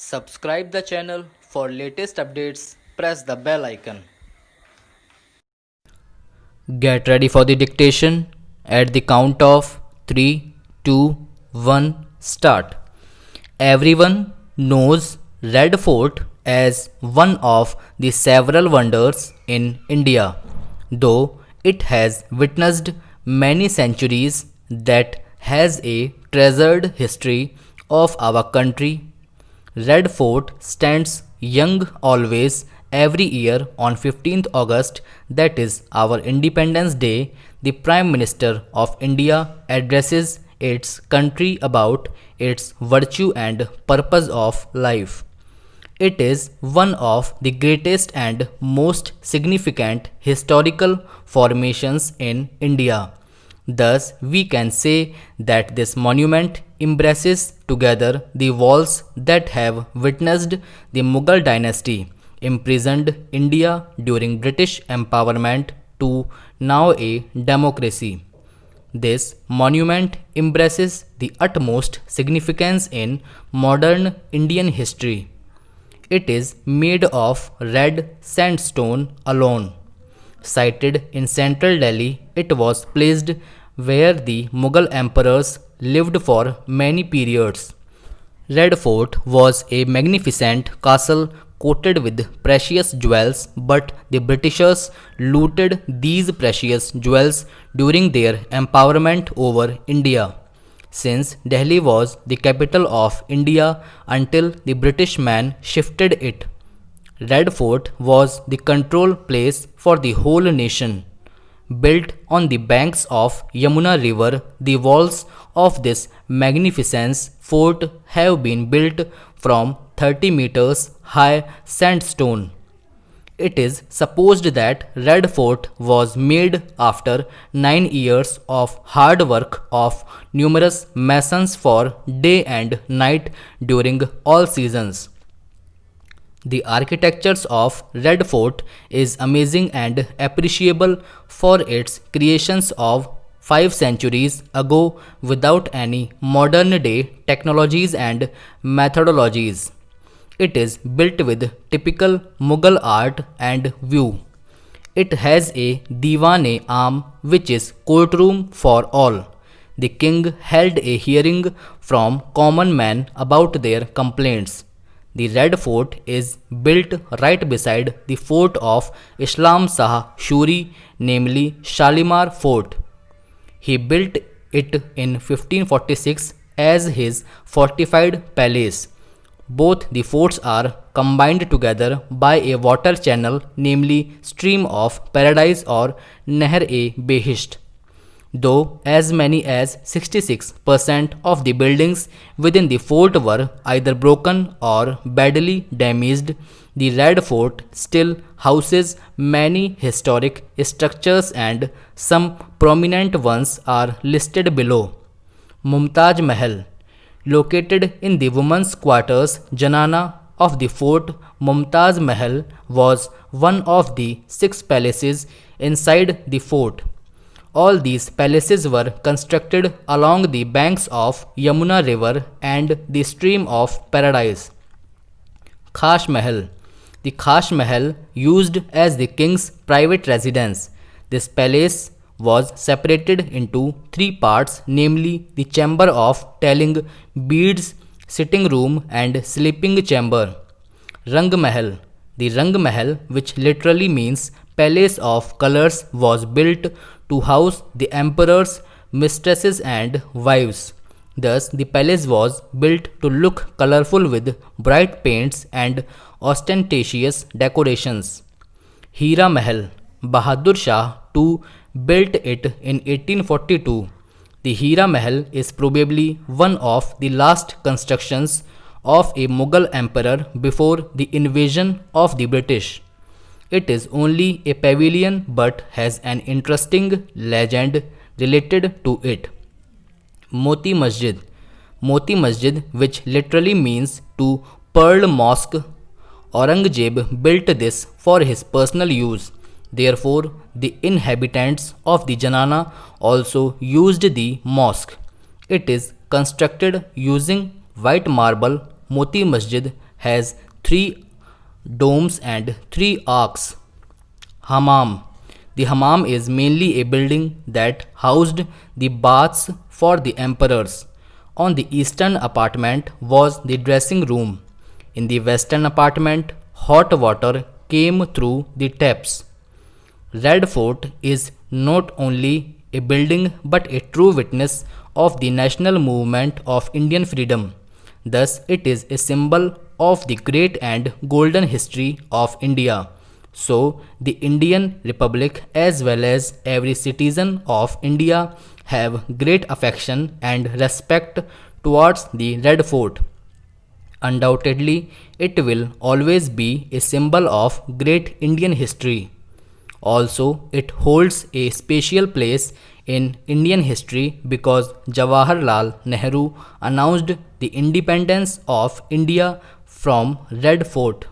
Subscribe the channel for latest updates. Press the bell icon. Get ready for the dictation at the count of 3, 2, 1, start. Everyone knows Red Fort as one of the several wonders in India, though it has witnessed many centuries that has a treasured history of our country. Red Fort stands young always every year on 15th August, that is our Independence Day. The Prime Minister of India addresses its country about its virtue and purpose of life. It is one of the greatest and most significant historical formations in India. Thus, we can say that this monument embraces together the walls that have witnessed the Mughal dynasty, imprisoned India during British empowerment to now a democracy. This monument embraces the utmost significance in modern Indian history. It is made of red sandstone alone. Sited in central Delhi, it was placed where the Mughal emperors lived for many periods. Red Fort was a magnificent castle coated with precious jewels, but the Britishers looted these precious jewels during their empowerment over India. Since Delhi was the capital of India until the British man shifted it, Red Fort was the control place for the whole nation. Built on the banks of Yamuna River, the walls of this magnificent fort have been built from 30 meters high sandstone. It is supposed that Red Fort was made after 9 years of hard work of numerous masons for day and night during all seasons. The architectures of Red Fort is amazing and appreciable for its creations of 5 centuries ago without any modern day technologies and methodologies. It is built with typical Mughal art and view. It has a Diwan-e Aam, which is courtroom for all. The king held a hearing from common men about their complaints. The Red Fort is built right beside the fort of Islam Shah Suri, namely Shalimar Fort. He built it in 1546 as his fortified palace. Both the forts are combined together by a water channel, namely Stream of Paradise or Nahr-e-Behisht. Though as many as 66% of the buildings within the fort were either broken or badly damaged, the Red Fort still houses many historic structures and some prominent ones are listed below. Mumtaz Mahal. Located in the women's quarters Janana of the fort, Mumtaz Mahal was one of the 6 palaces inside the fort. All these palaces were constructed along the banks of Yamuna River and the Stream of Paradise. Khash Mahal. The Khash Mahal used as the king's private residence. This palace was separated into 3 parts, namely the chamber of telling beads, sitting room and sleeping chamber. Rang Mahal. The Rang Mahal, which literally means palace of colors, was built to house the emperor's mistresses and wives. Thus, the palace was built to look colorful with bright paints and ostentatious decorations. Hira Mahal. Bahadur Shah II built it in 1842. The Hira Mahal is probably one of the last constructions of a Mughal emperor before the invasion of the British. It is only a pavilion but has an interesting legend related to it. Moti Masjid. Moti Masjid, which literally means to pearl mosque, Aurangzeb built this for his personal use. Therefore, the inhabitants of the Janana also used the mosque. It is constructed using white marble. Moti Masjid has 3 domes and 3 arcs. Hammam. The hammam is mainly a building that housed the baths for the emperors. On the eastern apartment was the dressing room. In the western apartment, hot water came through the taps. Red Fort is not only a building but a true witness of the national movement of Indian freedom. Thus, it is a symbol of the great and golden history of India. So, the Indian Republic as well as every citizen of India have great affection and respect towards the Red Fort. Undoubtedly, it will always be a symbol of great Indian history. Also, it holds a special place in Indian history because Jawaharlal Nehru announced the independence of India from Red Fort.